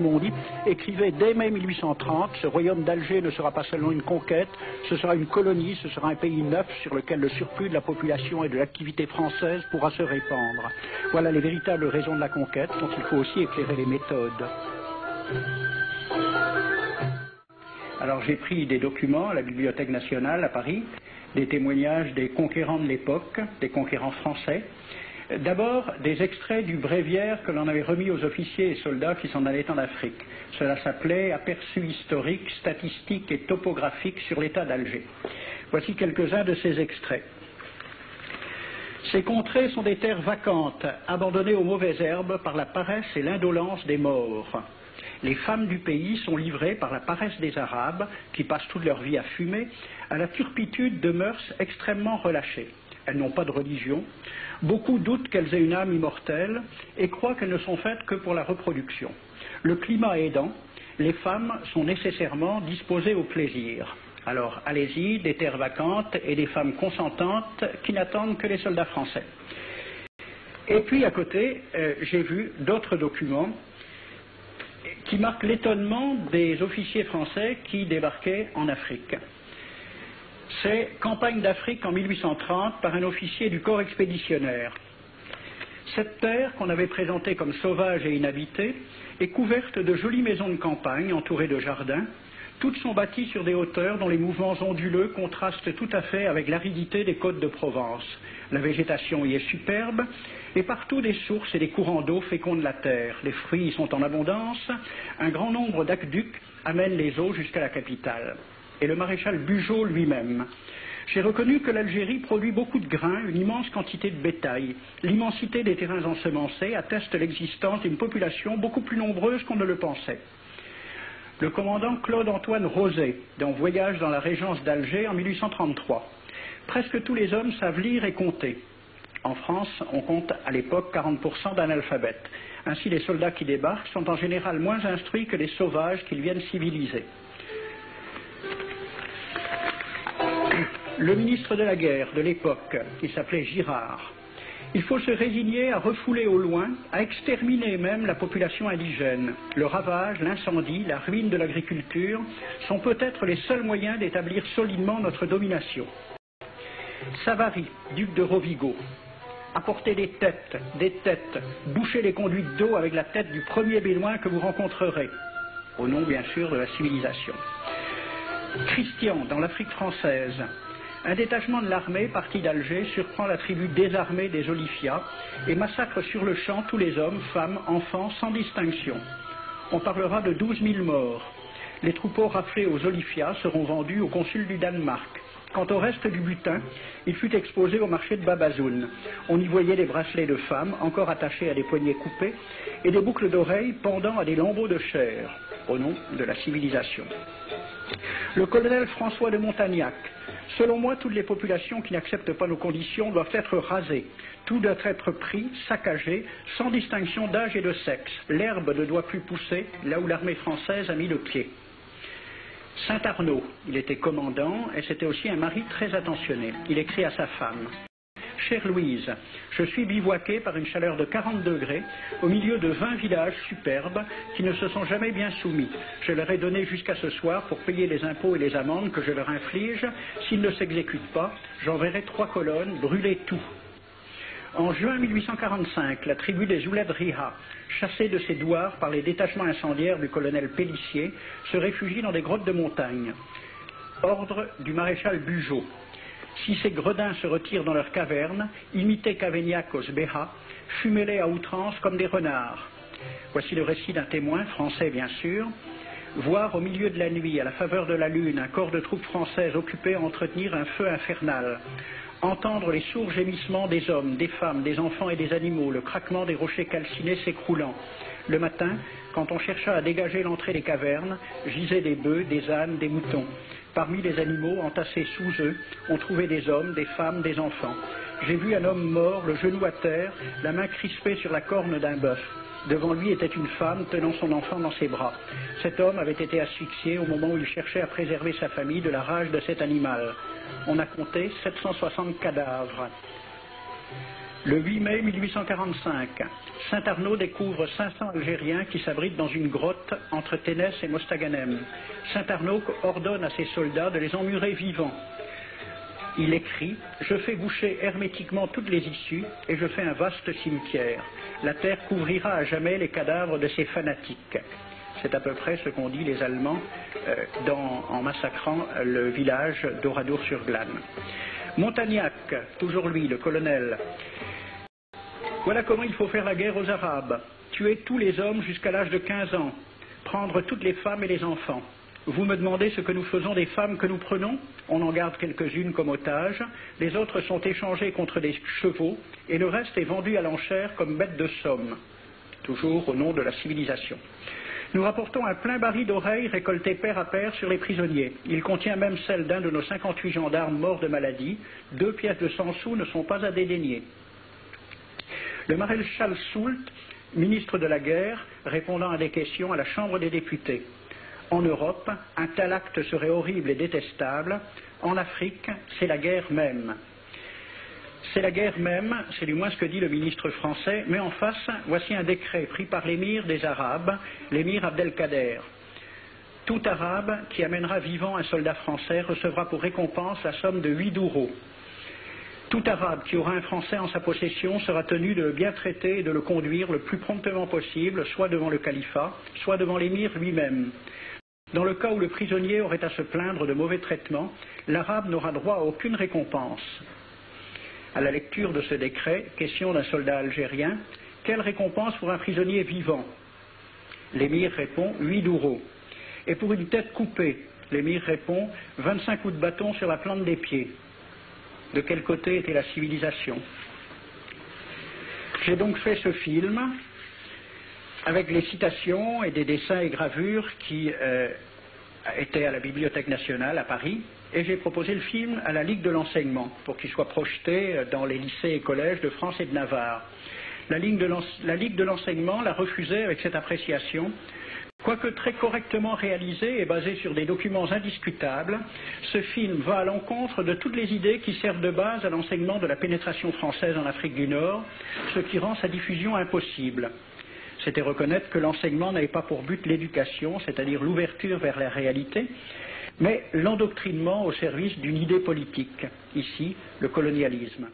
Mondi écrivait dès mai 1830, ce royaume d'Alger ne sera pas seulement une conquête, ce sera une colonie, ce sera un pays neuf sur lequel le surplus de la population et de l'activité française pourra se répandre. Voilà les véritables raisons de la conquête, dont il faut aussi éclairer les méthodes. Alors j'ai pris des documents à la Bibliothèque nationale à Paris, des témoignages des conquérants de l'époque, des conquérants français. D'abord, des extraits du bréviaire que l'on avait remis aux officiers et soldats qui s'en allaient en Afrique. Cela s'appelait « Aperçu historique, statistique et topographique sur l'état d'Alger ». Voici quelques-uns de ces extraits. Ces contrées sont des terres vacantes, abandonnées aux mauvaises herbes par la paresse et l'indolence des morts. Les femmes du pays sont livrées par la paresse des Arabes, qui passent toute leur vie à fumer, à la turpitude de mœurs extrêmement relâchées. Elles n'ont pas de religion. Beaucoup doutent qu'elles aient une âme immortelle et croient qu'elles ne sont faites que pour la reproduction. Le climat aidant, les femmes sont nécessairement disposées au plaisir. Alors, allez-y, des terres vacantes et des femmes consentantes qui n'attendent que les soldats français. Et puis, à côté, j'ai vu d'autres documents qui marquent l'étonnement des officiers français qui débarquaient en Afrique. C'est Campagne d'Afrique en 1830 par un officier du corps expéditionnaire. Cette terre, qu'on avait présentée comme sauvage et inhabitée, est couverte de jolies maisons de campagne entourées de jardins. Toutes sont bâties sur des hauteurs dont les mouvements onduleux contrastent tout à fait avec l'aridité des côtes de Provence. La végétation y est superbe et partout des sources et des courants d'eau fécondent la terre. Les fruits y sont en abondance. Un grand nombre d'aqueducs amènent les eaux jusqu'à la capitale. Et le maréchal Bugeaud lui-même. J'ai reconnu que l'Algérie produit beaucoup de grains, une immense quantité de bétail. L'immensité des terrains ensemencés atteste l'existence d'une population beaucoup plus nombreuse qu'on ne le pensait. Le commandant Claude-Antoine Roset, dans Voyage dans la régence d'Alger en 1833. Presque tous les hommes savent lire et compter. En France, on compte à l'époque 40% d'analphabètes. Ainsi, les soldats qui débarquent sont en général moins instruits que les sauvages qu'ils viennent civiliser. Le ministre de la guerre de l'époque, qui s'appelait Girard, il faut se résigner à refouler au loin, à exterminer même la population indigène. Le ravage, l'incendie, la ruine de l'agriculture sont peut-être les seuls moyens d'établir solidement notre domination. Savary, duc de Rovigo, apportez des têtes, bouchez les conduites d'eau avec la tête du premier bédouin que vous rencontrerez, au nom bien sûr de la civilisation. Christian, dans l'Afrique française, un détachement de l'armée parti d'Alger surprend la tribu désarmée des Olifias et massacre sur le champ tous les hommes, femmes, enfants, sans distinction. On parlera de 12 000 morts. Les troupeaux raflés aux Olifias seront vendus au consul du Danemark. Quant au reste du butin, il fut exposé au marché de Babazoun. On y voyait des bracelets de femmes encore attachés à des poignets coupés et des boucles d'oreilles pendant à des lambeaux de chair, au nom de la civilisation. Le colonel François de Montagnac. Selon moi, toutes les populations qui n'acceptent pas nos conditions doivent être rasées. Tout doit être pris, saccagé, sans distinction d'âge et de sexe. L'herbe ne doit plus pousser là où l'armée française a mis le pied. Saint-Arnaud, il était commandant et c'était aussi un mari très attentionné. Il écrit à sa femme. Chère Louise, je suis bivouaqué par une chaleur de 40 degrés au milieu de 20 villages superbes qui ne se sont jamais bien soumis. Je leur ai donné jusqu'à ce soir pour payer les impôts et les amendes que je leur inflige. S'ils ne s'exécutent pas, j'enverrai 3 colonnes brûler tout. En juin 1845, la tribu des Ouled Riha, chassée de ses douars par les détachements incendiaires du colonel Pélissier, se réfugie dans des grottes de montagne. Ordre du maréchal Bugeaud. Si ces gredins se retirent dans leurs cavernes, imitez Cavaignac aux Béha, fumez-les à outrance comme des renards. Voici le récit d'un témoin, français bien sûr. Voir au milieu de la nuit, à la faveur de la lune, un corps de troupes françaises occupé à entretenir un feu infernal. Entendre les sourds gémissements des hommes, des femmes, des enfants et des animaux, le craquement des rochers calcinés s'écroulant. Le matin, quand on chercha à dégager l'entrée des cavernes, gisaient des bœufs, des ânes, des moutons. Parmi les animaux entassés sous eux, on trouvait des hommes, des femmes, des enfants. J'ai vu un homme mort, le genou à terre, la main crispée sur la corne d'un bœuf. Devant lui était une femme tenant son enfant dans ses bras. Cet homme avait été asphyxié au moment où il cherchait à préserver sa famille de la rage de cet animal. On a compté 760 cadavres. Le 8 mai 1845, Saint-Arnaud découvre 500 Algériens qui s'abritent dans une grotte entre Ténès et Mostaganem. Saint-Arnaud ordonne à ses soldats de les emmurer vivants. Il écrit « Je fais boucher hermétiquement toutes les issues et je fais un vaste cimetière. La terre couvrira à jamais les cadavres de ces fanatiques. » C'est à peu près ce qu'ont dit les Allemands en massacrant le village d'Oradour-sur-Glane. Montagnac, toujours lui, le colonel. Voilà comment il faut faire la guerre aux Arabes. Tuer tous les hommes jusqu'à l'âge de 15 ans. Prendre toutes les femmes et les enfants. Vous me demandez ce que nous faisons des femmes que nous prenons? On en garde quelques-unes comme otages. Les autres sont échangées contre des chevaux. Et le reste est vendu à l'enchère comme bête de somme. Toujours au nom de la civilisation. Nous rapportons un plein baril d'oreilles récolté pair à pair sur les prisonniers. Il contient même celle d'un de nos 58 gendarmes morts de maladie. 2 pièces de 100 sous ne sont pas à dédaigner. Le maréchal Soult, ministre de la guerre, répondant à des questions à la Chambre des députés. En Europe, un tel acte serait horrible et détestable. En Afrique, c'est la guerre même. C'est la guerre même, c'est du moins ce que dit le ministre français, mais en face, voici un décret pris par l'émir des Arabes, l'émir Abdelkader. Tout Arabe qui amènera vivant un soldat français recevra pour récompense la somme de 8 douros. Tout Arabe qui aura un Français en sa possession sera tenu de le bien traiter et de le conduire le plus promptement possible, soit devant le califat, soit devant l'émir lui-même. Dans le cas où le prisonnier aurait à se plaindre de mauvais traitements, l'Arabe n'aura droit à aucune récompense. À la lecture de ce décret, question d'un soldat algérien, quelle récompense pour un prisonnier vivant? L'émir répond 8 douros. Et pour une tête coupée, l'émir répond 25 coups de bâton sur la plante des pieds. De quel côté était la civilisation? J'ai donc fait ce film avec les citations et des dessins et gravures qui étaient à la Bibliothèque nationale à Paris, et j'ai proposé le film à la Ligue de l'enseignement pour qu'il soit projeté dans les lycées et collèges de France et de Navarre. La Ligue de l'enseignement l'a refusé avec cette appréciation. Quoique très correctement réalisé et basé sur des documents indiscutables, ce film va à l'encontre de toutes les idées qui servent de base à l'enseignement de la pénétration française en Afrique du Nord, ce qui rend sa diffusion impossible. C'était reconnaître que l'enseignement n'avait pas pour but l'éducation, c'est-à-dire l'ouverture vers la réalité, mais l'endoctrinement au service d'une idée politique, ici le colonialisme.